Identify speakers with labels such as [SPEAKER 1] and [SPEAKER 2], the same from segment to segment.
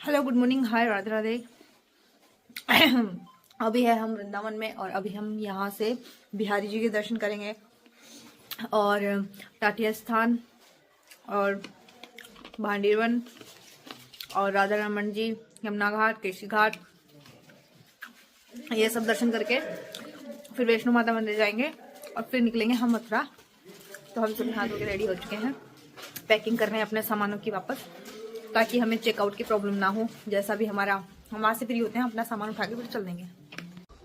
[SPEAKER 1] Hello, good morning, हाय, राधे राधे। अभी है हम वृंदावन में और अभी हम यहाँ से बिहारी जी के दर्शन करेंगे और टाटिया स्थान और भांडीवन और राधा रमन जी, यमुना घाट, केशी घाट, ये सब दर्शन करके फिर वैष्णो माता मंदिर जाएंगे और फिर निकलेंगे हम मथुरा। तो हम सब नहा धो के रेडी हो चुके हैं, पैकिंग कर रहे हैं अपने सामानों की वापस, ताकि हमें चेकआउट की प्रॉब्लम ना हो। जैसा भी हम वहाँ से फ्री होते हैं अपना सामान उठा के फिर चल देंगे।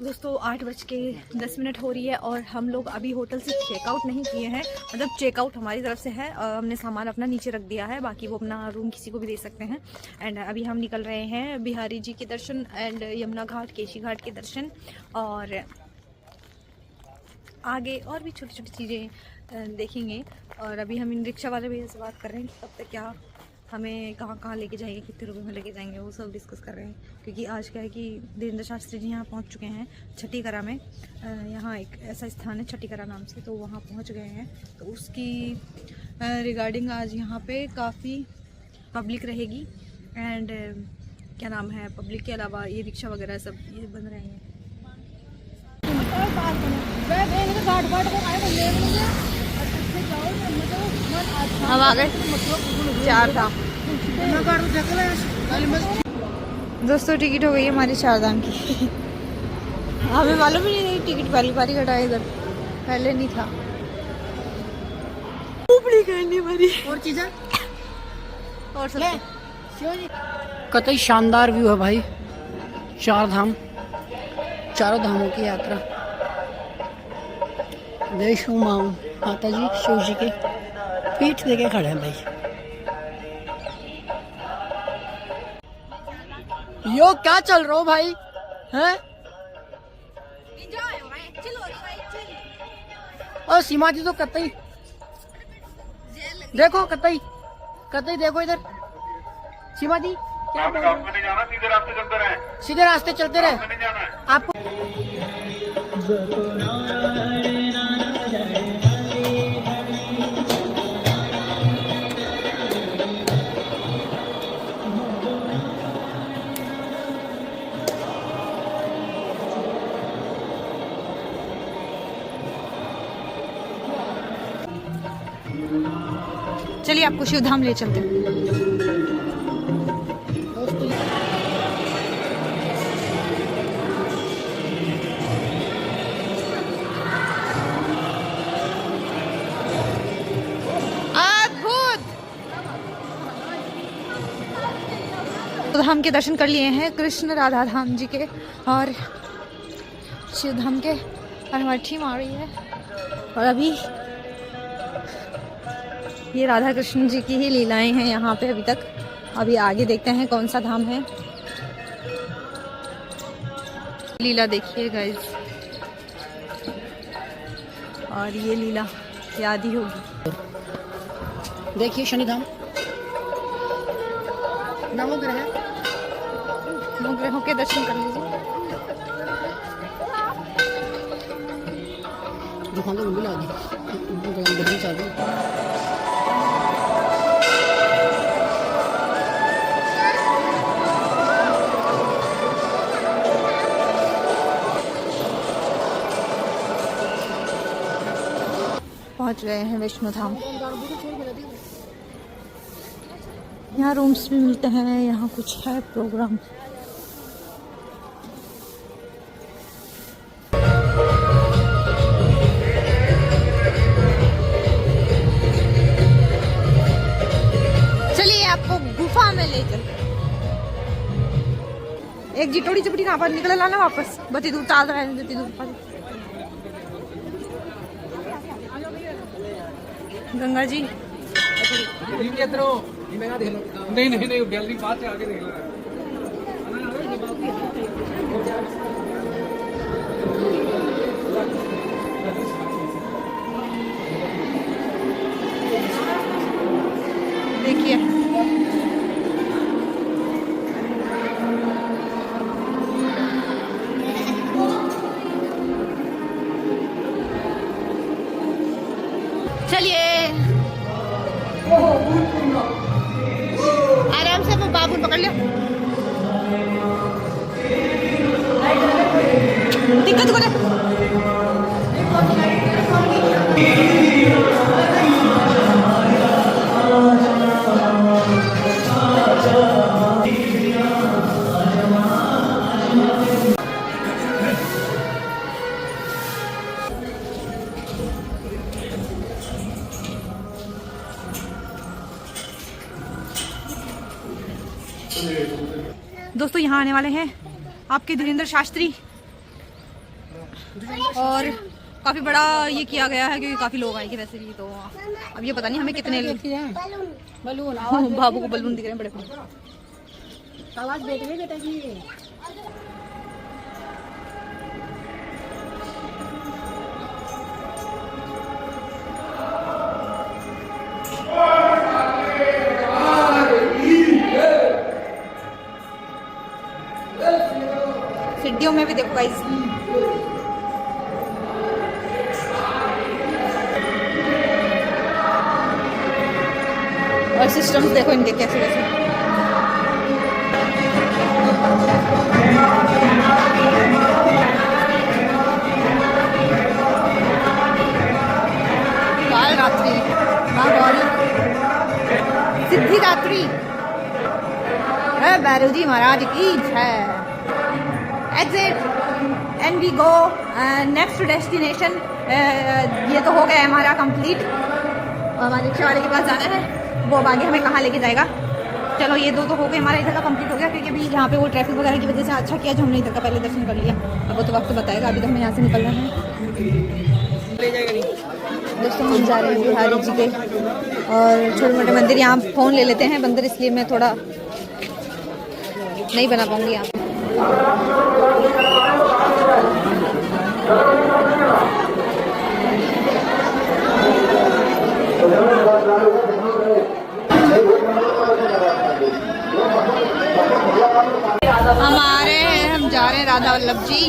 [SPEAKER 1] दोस्तों 8:10 हो रही है और हम लोग अभी होटल से चेकआउट नहीं किए हैं, मतलब चेकआउट हमारी तरफ से है। हमने सामान अपना नीचे रख दिया है, बाकी वो अपना रूम किसी को भी दे सकते हैं। एंड अभी हम निकल रहे हैं बिहारी जी के दर्शन एंड यमुना घाट, केशी घाट के दर्शन, और आगे और भी छोटी छोटी चीज़ें देखेंगे। और अभी हम इन रिक्शा वाले भैया से बात कर रहे हैं कि कब तक क्या हमें कहाँ लेके जाएंगे, कितने रुपए में लेके जाएंगे, वो सब डिस्कस कर रहे हैं। क्योंकि आज क्या है कि धीरेन्द्र शास्त्री जी यहाँ पहुँच चुके हैं छठीकरा में। यहाँ एक ऐसा स्थान है छठीकरा नाम से, तो वहाँ पहुँच गए हैं। तो उसकी रिगार्डिंग आज यहाँ पे काफ़ी पब्लिक रहेगी। एंड क्या नाम है, पब्लिक के अलावा ये रिक्शा वगैरह सब ये बन रहे हैं। अब आ गए चार धाम। दोस्तों टिकट हो गई है हमारी चार धाम की। हमें मालूम ही नहीं टिकट पहली बारी कटा है इधर, पहले नहीं था। और चीजें और सब
[SPEAKER 2] कतई शानदार व्यू है भाई। चार धाम, चारों धामों की यात्रा। वैष्णो माता जी शिव जी के पीठ देके खड़े हैं भाई। यो क्या चल रहा हो भाई हैं? और सीमा जी तो कतई देखो, कतई देखो इधर। सीमा जी क्या बोल रहे हैं? जाना, सीधे रास्ते चलते रहे, सीधे रास्ते चलते रहे। आपको
[SPEAKER 1] चलिए आपको शिव धाम ले चलते हैं। धाम के दर्शन कर लिए हैं, कृष्ण राधा धाम जी के और शिव धाम के, और हमारी टीम आ रही है। और अभी ये राधा कृष्ण जी की ही लीलाएं हैं यहाँ पे अभी तक। अभी आगे देखते हैं कौन सा धाम है। लीला देखिए गाइस, और ये लीला याद ही होगी।
[SPEAKER 2] देखिए शनिधाम,
[SPEAKER 1] नवग्रहों के दर्शन कर लीजिए।
[SPEAKER 2] दुकान तो भी लगा दी, चल रही।
[SPEAKER 1] पहुंच गए हैं वैष्णो धाम। यहाँ रूम्स भी मिलते हैं, यहाँ कुछ है प्रोग्राम। चलिए आपको गुफा में ले चल। एक जिटोड़ी चपटी कहाँ पर निकल लाना वापस, बती दूर ताल रहे हैं, दूर पर गंगा जी।
[SPEAKER 3] नहीं गैलरी पास से आगे देख लो।
[SPEAKER 1] देखिए चलिए आराम से, वो बाबू पकड़ लियो। दोस्तों यहाँ आने वाले हैं आपके धीरेन्द्र शास्त्री, और काफी बड़ा ये किया गया है क्योंकि काफी लोग आएंगे वैसे भी। तो अब ये पता नहीं हमें कितने
[SPEAKER 2] बलून
[SPEAKER 1] बाबू को बलून दिख रहे हैं बड़े बड़े।
[SPEAKER 2] आवाज बेटे बेटा की।
[SPEAKER 1] सीढ़ियों में भी देखो गाइस, और सिस्टम्स देखो इनके कैसे कैसे। काल रात्रि माँ गौरी सिद्धि रात्रि भैरव जी महाराज की जय। Exit and we go next destination. ये तो हो गया है हमारा कंप्लीट। हमारे रिक्शा वाले के पास जाना है, वो अब आगे हमें कहाँ लेके जाएगा। चलो ये दो तो हो गए, हमारा इधर का कंप्लीट हो गया क्योंकि अभी यहाँ पे वो ट्रैफिक वगैरह की वजह से अच्छा किया जो हमने इधर का पहले दर्शन कर लिया। अब वो तो वक्त बताएगा, अभी तो हमें यहाँ से निकल रहे हैं। दोस्तों हम जा रहे हैं बिहारी जी के, और छोटे मोटे मंदिर। यहाँ फ़ोन ले लेते हैं बंदर, इसलिए मैं थोड़ा नहीं बना पाऊंगी यहाँ। हम जा रहे हैं राधा वल्लभ जी।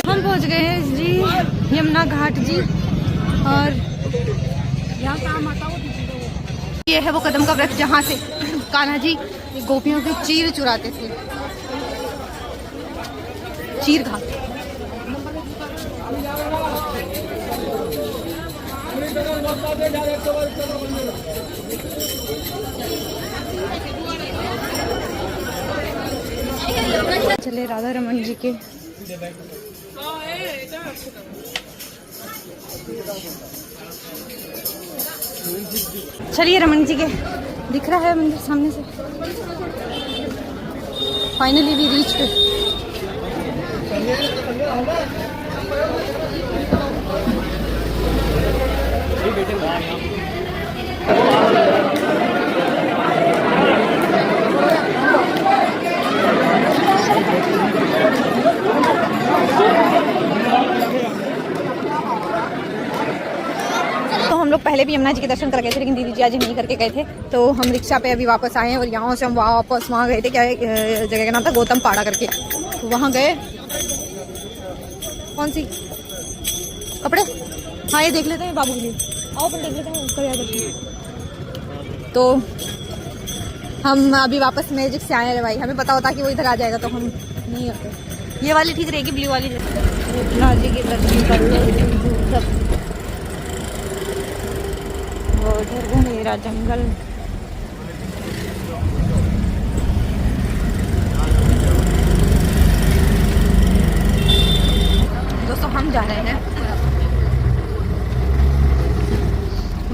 [SPEAKER 1] हम पहुंच गए हैं जी यमुना घाट जी, और यहाँ का माता ये है वो कदम का वृक्ष जहाँ से कान्हा जी गोपियों के चीर चुराते थे। चीर घाट। चले राधा रमन जी के। चलिए रमन जी के, दिख रहा है मंदिर सामने से। Finally we reach. हम लोग पहले भी यमुना जी के दर्शन कर गए थे, लेकिन दीदी जी आज नहीं करके गए थे, तो हम रिक्शा पे अभी वापस आए हैं। और यहाँ से हम वापस वहाँ गए थे, क्या जगह का नाम था, गौतम पाड़ा करके। तो वहाँ गए। कौन सी कपड़े? हाँ ये देख लेते हैं बाबू के लिए। आओ पर देख लेते हैं ऊपर याद। तो हम अभी वापस मैजिक से आए हैं भाई। हमें पता होता कि वो इधर आ जाएगा तो हम नहीं आते। ये वाली ठीक रहेगी, ब्लू वाली। यमुना जी की दर्शन कर लो सब। उधर घनेरा जंगल। दोस्तों हम जा रहे हैं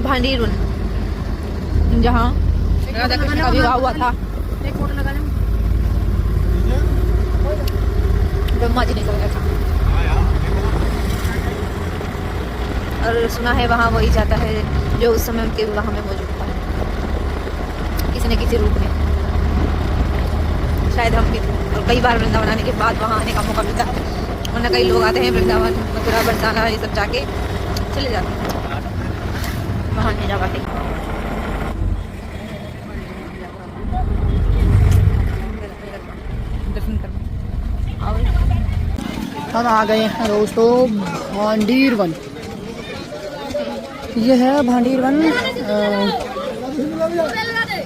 [SPEAKER 1] भांडीरुन, जहाँ राधा कृष्ण का विवाह हुआ था। एक फोटो लगा लें। ब्रह्मा जी ने कराया था, और सुना है वहाँ वही जाता है जो उस समय उनके विवाह में मौजूद था, किसी न किसी रूप में। शायद हम भी, और कई बार वृंदावन आने के बाद वहाँ आने का मौका मिलता है। वरना कई लोग आते हैं वृंदावन, मथुरा, बरसाना ये सब जाके चले जाते हैं, वहाँ नहीं जा पाते। दर्शन करना।
[SPEAKER 2] हम आ गए हैं दोस्तों भांडीरवन। ये है भांडीरवन,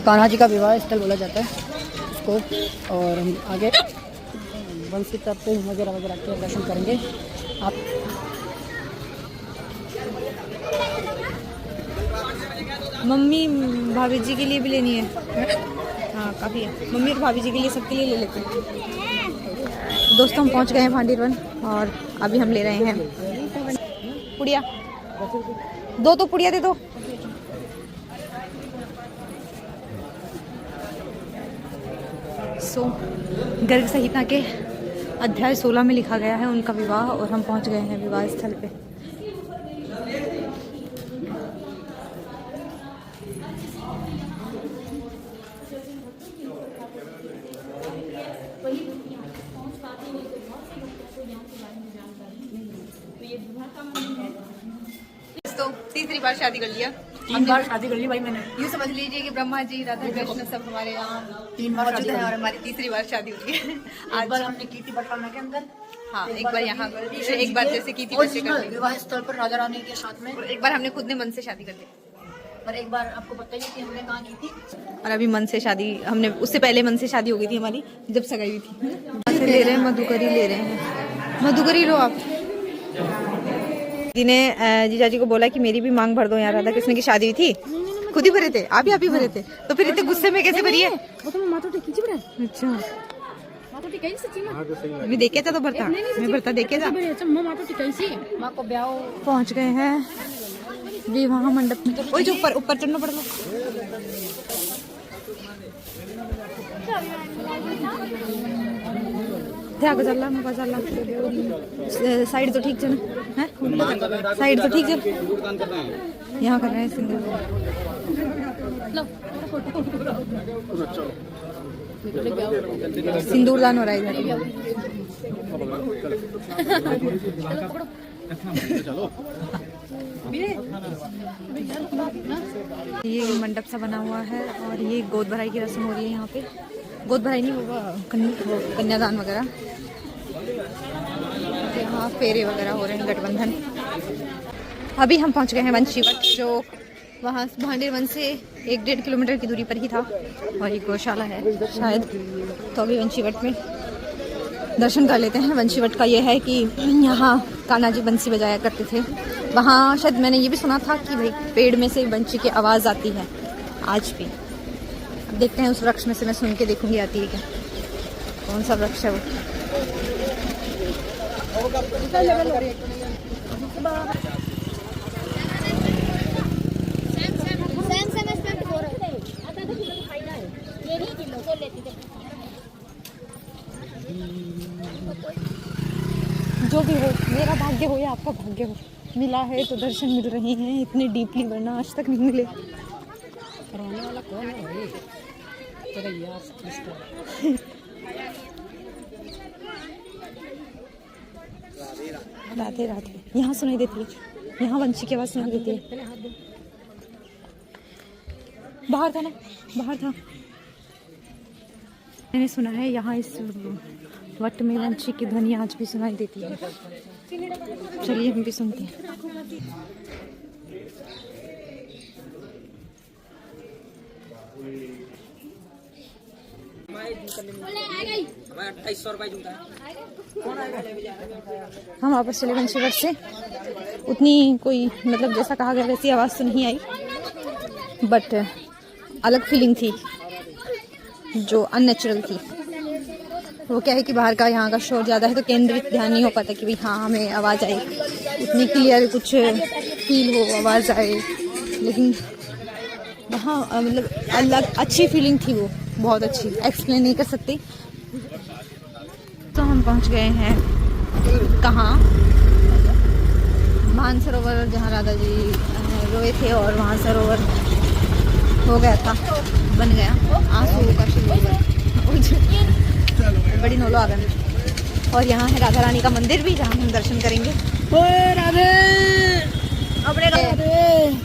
[SPEAKER 2] कान्हा जी का विवाह स्थल बोला जाता है इसको। और हम आगे वंशित करते वगैरह वगैरह के दर्शन करेंगे आप।
[SPEAKER 1] मम्मी भाभी जी के लिए भी लेनी है। हाँ काफ़ी है। मम्मी और भाभी जी के लिए, सबके लिए ले लेते हैं। दोस्तों हम पहुंच गए हैं भांडीर वन और अभी हम ले रहे हैं पुड़िया। 2 तो पुड़िया दे दो। गर्ग संहिता के अध्याय 16 में लिखा गया है उनका विवाह और हम पहुंच गए हैं विवाह स्थल पे। तो तीसरी बार शादी कर लिया।
[SPEAKER 2] 3 बार शादी कर ली भाई मैंने।
[SPEAKER 1] यूँ समझ लीजिए कि ब्रह्मा जी, राधा कृष्ण सब हमारे यहाँ
[SPEAKER 2] 3 बार
[SPEAKER 1] मौजूद
[SPEAKER 2] शादी
[SPEAKER 1] है
[SPEAKER 2] कर
[SPEAKER 1] और
[SPEAKER 2] ली।
[SPEAKER 1] हमारी तीसरी बार शादी हुई है।
[SPEAKER 2] एक बार हमने की थी बटवाना के अंदर,
[SPEAKER 1] हाँ, एक बार यहाँ कर दी, एक बार जैसे की थी
[SPEAKER 2] और
[SPEAKER 1] वैसे कर दी,
[SPEAKER 2] विवाह स्थल पर राजा रानी के साथ में।
[SPEAKER 1] और एक बार हमने खुद ने मन से शादी कर ली।
[SPEAKER 2] और एक बार आपको पता ही है कि हमने कहाँ की थी।
[SPEAKER 1] और अभी मन से शादी, हमने उससे पहले मन से शादी हो गई थी हमारी, जब सगाई हुई थी। यहाँ से ले रहे हैं मधुकरी, ले रहे हैं मधुकरी। लो आप। ने जीजाजी को बोला कि मेरी भी मांग भर दो, यहाँ राधा कृष्ण की शादी हुई थी, खुद ही भरे थे। आप ही भरे थे, तो फिर इतने गुस्से में कैसे भरी है?
[SPEAKER 2] वो तो मैं माथा टेकी थी बड़ा।
[SPEAKER 1] अच्छा,
[SPEAKER 2] माथा टिकाई सच्ची में।
[SPEAKER 1] मैं देखे था तो भरता, मैं भरता देखे था।
[SPEAKER 2] अच्छा मैं माथा टिकाई सी मां को ब्याह।
[SPEAKER 1] पहुंच गए हैं विवाह मंडप में। ओए जो ऊपर चढ़ना पड़ेगा। ध्यान चल रहा, मौका चल रहा। साइड तो ठीक चल है, साइड तो ठीक चल। यहाँ कर रहे हैं सिंदूरदान हो रहा है इधर। ये मंडप सा बना हुआ है और ये गोद भराई की रस्म हो रही है यहाँ पे। गोद भराई नहीं होगा, कन्यादान वगैरह। यहाँ फेरे वगैरह हो रहे हैं, गठबंधन। अभी हम पहुँच गए हैं वंशीवट, जो वहाँ भांडेर वन से 1-1.5 किलोमीटर की दूरी पर ही था और एक गौशाला है शायद। तो अभी वंशीवट में दर्शन कर लेते हैं। वंशीवट का ये है कि यहाँ कान्हा जी बंसी बजाया करते थे। वहाँ शायद मैंने ये भी सुना था कि भाई पेड़ में से बंसी की आवाज़ आती है आज भी। अब देखते हैं उस वृक्ष में से, मैं सुन के देखूंगी आती है क्या। कौन सा वृक्ष है वो? जो भी हो, मेरा भाग्य हो या आपका भाग्य हो, मिला है तो दर्शन मिल रहे हैं इतने डीपली, वरना आज तक नहीं मिले।
[SPEAKER 2] करवाने वाला कौन है भाई? तेरा यार
[SPEAKER 1] राधे राधे। यहाँ सुनाई देती है, यहाँ वंशी की आवाज़ सुनाई देती है। बाहर था ना, बाहर था। मैंने सुना है यहाँ इस वट में वंशी की ध्वनि आज भी सुनाई देती है। चलिए हम भी सुनते हैं। हम वापस चले वंशीवट से। उतनी कोई मतलब जैसा कहा गया वैसी आवाज़ तो नहीं आई, बट अलग फीलिंग थी जो अननेचुरल थी। वो क्या है कि बाहर का यहाँ का शोर ज़्यादा है तो केंद्रित ध्यान नहीं हो पाता कि भाई हाँ हमें आवाज़ आए, उतनी क्लियर कुछ फील हो, आवाज़ आए। लेकिन वहाँ मतलब अलग अच्छी फीलिंग थी, वो बहुत अच्छी, एक्सप्लेन नहीं कर सकती। तो हम पहुँच गए हैं कहाँ? मानसरोवर, जहाँ राधा जी रोए थे और वहाँ सरोवर हो गया था, बन गया आंसू का सरोवर। बड़ी नोलो आ गए। और यहाँ है राधा रानी का मंदिर भी, जहाँ हम दर्शन करेंगे।
[SPEAKER 2] राधे
[SPEAKER 1] अपने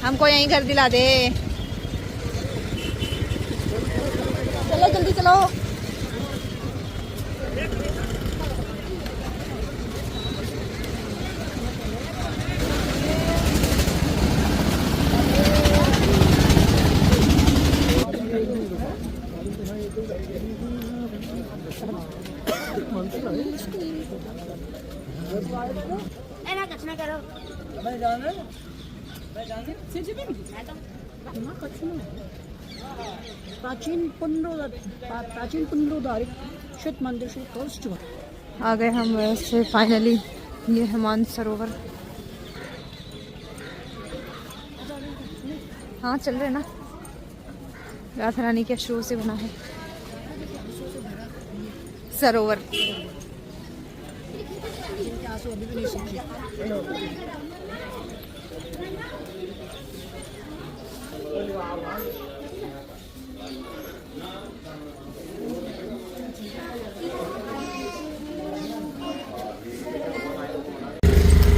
[SPEAKER 1] हमको यहीं घर दिला दे। चलो जल्दी चलो।
[SPEAKER 2] प्राचीन पुनरुद्धारित शिव मंदिर से कॉस्ट
[SPEAKER 1] आ गए हम वैसे फाइनली। ये है मानसरोवर। हाँ चल रहे ना। राधा रानी के अश्रु से बना है सरोवर।
[SPEAKER 2] अभी भी नहीं सीखी।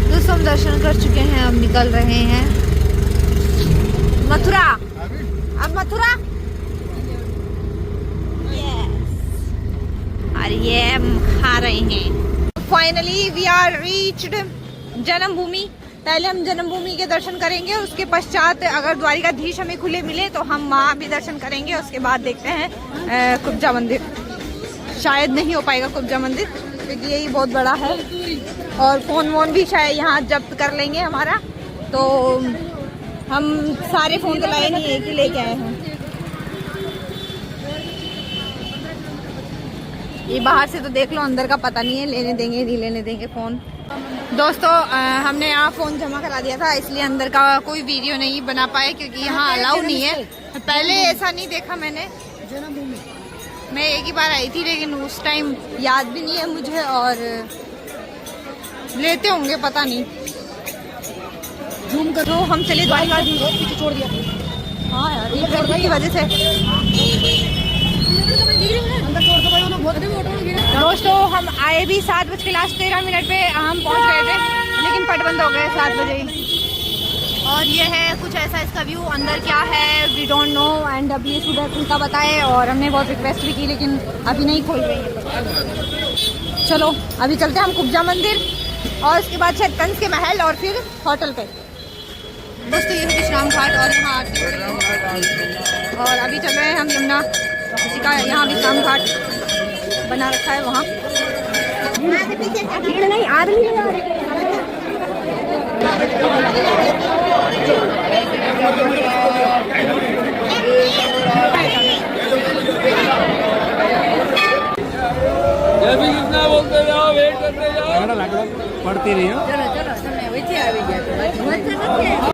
[SPEAKER 1] दोस्तों हम दर्शन कर चुके हैं, अब निकल रहे हैं मथुरा। अब मथुरा और ये हम खा रहे हैं। फाइनली वी आर रीच्ड जन्मभूमि। पहले हम जन्मभूमि के दर्शन करेंगे, उसके पश्चात अगर द्वारिकाधीश हमें खुले मिले तो हम वहाँ भी दर्शन करेंगे। उसके बाद देखते हैं कुब्जा मंदिर। शायद नहीं हो पाएगा कुब्जा मंदिर क्योंकि यही बहुत बड़ा है और फोन वोन भी शायद यहाँ जब्त कर लेंगे हमारा, तो हम सारे फोन तो लाए नहीं, एक ही लेके आए हैं। ये बाहर से तो देख लो, अंदर का पता नहीं है लेने देंगे नहीं लेने देंगे फोन। दोस्तों हमने यहाँ फोन जमा करा दिया था, इसलिए अंदर का कोई वीडियो नहीं बना पाए क्योंकि यहाँ अलाउ नहीं है। पहले ऐसा नहीं देखा मैंने, मैं एक ही बार आई थी लेकिन उस टाइम याद भी नहीं है मुझे, और लेते होंगे पता नहीं। जूम करो। हम चले द्वारिकाधीश।
[SPEAKER 2] पीछे छोड़ दिया।
[SPEAKER 1] हाँ यार ये ट्रैफिक की वजह से। दोस्तों हम आए भी 7:13 पे हम पहुंच गए थे, लेकिन पट बंद हो गए 7 बजे। और ये है कुछ ऐसा इसका व्यू। अंदर क्या है वी डोंट नो, एंड अभी ये सुबह खुलता बताए और हमने बहुत रिक्वेस्ट भी की लेकिन अभी नहीं खोल रही है। चलो अभी चलते हैं हम कुब्जा मंदिर और उसके बाद शायद कंस के महल और फिर होटल पे। दोस्तों ये है विश्राम घाट और यहाँ आरती हो रही है। और अभी चल रहे हैं हम यमुना जी का, यहाँ विश्राम घाट बना रखा है वहाँ। भीड़ नहीं आ रही है।
[SPEAKER 3] जितना बोलते जाओ, वेट करते जाओ, पढ़ती रही हो।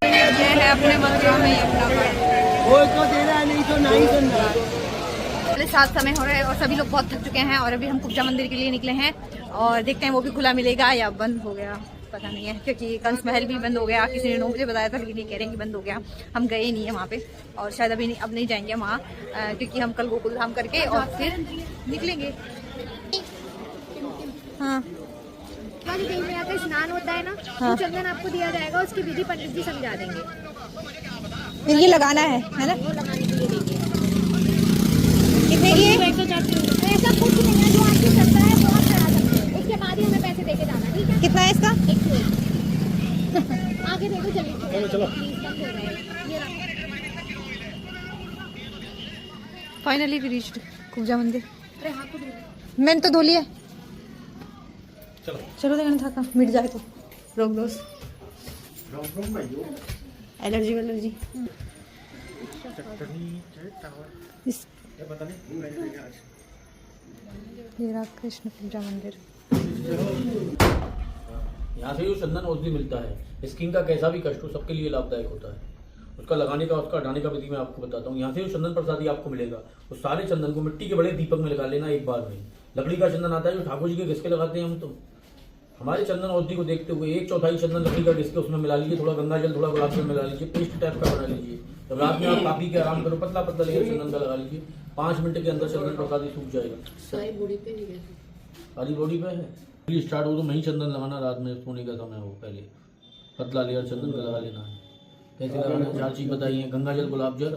[SPEAKER 1] ये है अपने मथुरा में यमुना घाट। साथ समय हो रहा है और सभी लोग बहुत थक चुके हैं और अभी हम कुब्जा मंदिर के लिए निकले हैं और देखते हैं वो भी खुला मिलेगा या बंद हो गया, पता नहीं है क्योंकि कंस महल भी बंद हो गया। किसी ने 9 बजे बताया था लेकिन ये कह रहे हैं कि बंद हो गया। हम गए नहीं है वहाँ पे और शायद अभी नहीं, अब नहीं जाएंगे वहाँ क्योंकि हम कल गोकुल धाम करके और फिर निकलेंगे। हाँ
[SPEAKER 4] दिन में आकर स्नान होता है ना,
[SPEAKER 1] हाँ।
[SPEAKER 4] तो चंदन आपको दिया जाएगा, उसकी विधि पंडित जी समझा देंगे।
[SPEAKER 1] फिर ये लगाना है ना?
[SPEAKER 4] वो लगाने के लिए देंगे।
[SPEAKER 1] कितने की?
[SPEAKER 4] ऐसा कुछ नहीं है, जो आपकी श्रद्धा है वो आप करा सकते हैं। उसके बाद ही हमें पैसे देके जाना, ठीक है?
[SPEAKER 1] कितना है इसका?
[SPEAKER 4] 100। आगे देखो जल्दी चलो।
[SPEAKER 1] फाइनली वी रीच्ड कुब्जा मंदिर। मैंने तो धो लिया। चलो देखना था का मिट जाए तो रोक दो। एलर्जी वलर्जी ये कृष्ण पूजा मंदिर।
[SPEAKER 5] यहाँ से जो चंदन औषधि मिलता है, स्किन का कैसा भी कष्ट हो सबके लिए लाभदायक होता है। उसका लगाने का उसका हटाने का विधि मैं आपको बताता हूँ। यहाँ से जो चंदन प्रसादी आपको मिलेगा उस सारे चंदन को मिट्टी के बड़े दीपक में लगा लेना एक बार में। लकड़ी का चंदन आता है जो ठाकुर जी के घिसके लगाते हैं हम, तो हमारे चंदन औषधि को देखते हुए 1/4 चंदन लकड़ी का घिसके उसमें मिला लीजिए, थोड़ा गंगा जल थोड़ा गुलाब जल मिला लीजिए, पेस्ट टाइप का बना लीजिए। जब रात में आप काफी के आराम करो, पतला पतला लेकर चंदन का लगा लीजिए। 5 मिनट के अंदर चंदन प्रसादी सूख जाएगा। सारी बॉडी पे है। स्टार्ट हो तो मैं ही चंदन लगाना, रात में सोने का समय हो पहले पतला लेयर चंदन का लगा लेना है। कैसे लगाना है 4 चीज बताई है, गंगा जल, गुलाब जल,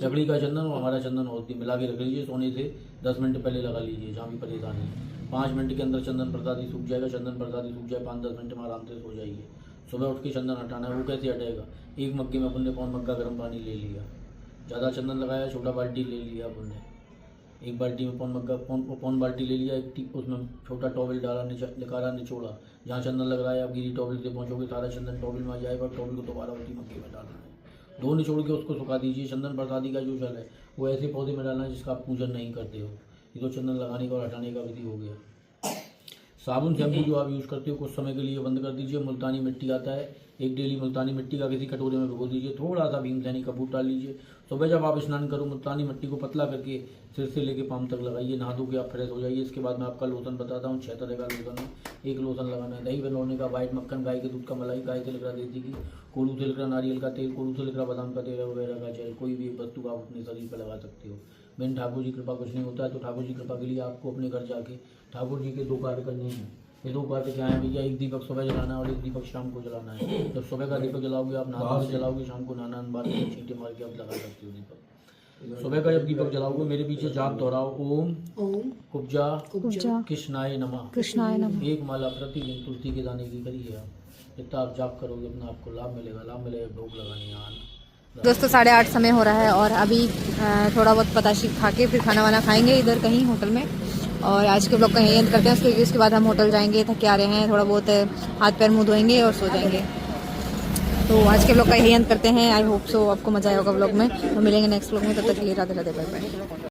[SPEAKER 5] लकड़ी का चंदन और हमारा चंदन औषधि मिला के रख लीजिए। सोने से 10 मिनट पहले लगा लीजिए जहाँ भी परेशानी है। 5 मिनट के अंदर चंदन प्रसादी सूख जाएगा। चंदन प्रसादी सूख जाए 5-10 मिनट में आराम से सो जाइए। सुबह उठ के चंदन हटाना है। वो कैसे हटेगा? एक मग्गे में अपन ने 1 मग्गा गर्म पानी ले लिया, ज़्यादा चंदन लगाया, छोटा बाल्टी ले लिया अपन ने, एक बाल्टी में 1 बाल्टी ले लिया, एक उसमें छोटा टॉवल डाला, निकाला, निचोड़ा। जहाँ चंदन लग रहा है आप गीली टॉवल से पहुँचोगे, सारा चंदन टॉवल में आ जाएगा। टॉवल को दोबारा उसी मग्गे में डालना है धो निचोड़ के उसको सुखा दीजिए। चंदन प्रसादी का जो जल है वो ऐसे पौधे में डालना है जिसका आप पूजन नहीं करते हो। ये तो चंदन लगाने का और हटाने का विधि हो गया। साबुन शैम्पू जो आप यूज़ करते हो कुछ समय के लिए बंद कर दीजिए। मुल्तानी मिट्टी आता है, एक डेली मुल्तानी मिट्टी का किसी कटोरे में भिगो दीजिए। थोड़ा सा भीमसेनी कपूर डाल लीजिए। सुबह जब आप स्नान करो मुल्तानी मिट्टी को पतला करके सिर से लेके पाँव तक लगाइए। नहा धो के आप फ्रेश हो जाइए। इसके बाद मैं आपका लोशन बताता हूँ। 6 तरह का लोशन है। एक लोशन लगाना है दही बनौने का, वाइट मक्खन, गाय के दूध का मलाई, गाय तिल का, देसी घी, कोल्हू तिल का, नारियल का तेल, कोल्हू तिल का, बादाम का तेल वगैरह का चाहे कोई भी वस्तु का आप अपने शरीर पर लगा सकते हो। मैंने ठाकुर जी कृपा कुछ नहीं होता है तो ठाकुर जी कृपा के लिए आपको अपने घर जाके ठाकुर जी के 2 कार्य करने हैं। ये 2 कार्य क्या है भैया? एक दीपक सुबह जलाना है और एक दीपक शाम को जलाना है। जब सुबह का दीपक जलाओगे आप नहा के जलाओगे, शाम को नहाना बाद में छींटे मार के आप लगा सकते हो दीपक। सुबह का जब दीपक जलाओगे मेरे पीछे जाप दोहराओ, ओम कुब्जा कृष्णाय नमः,
[SPEAKER 1] कृष्णाय नमः।
[SPEAKER 5] एक माला प्रतिदिन तुलसी के दाने की करिए आप। इतना आप जाप करोगे अपना आपको लाभ मिलेगा। भोग लगाने आना।
[SPEAKER 1] दोस्तों 8:30 समय हो रहा है और अभी थोड़ा बहुत पताशी खा के फिर खाना वाना खाएंगे इधर कहीं होटल में। और आज के ब्लॉग का यही अंत करते हैं। उसके बाद हम होटल जाएंगे, थके आ रहे हैं, थोड़ा बहुत हाथ पैर मुंह धोएंगे और सो जाएंगे। तो आज के ब्लॉग का यही अंत करते हैं। आई होप सो आपको मजा आया होगा ब्लॉग में। तो मिलेंगे नेक्स्ट ब्लॉग में, तब तक के लिए राधे राधे, बाय बाय।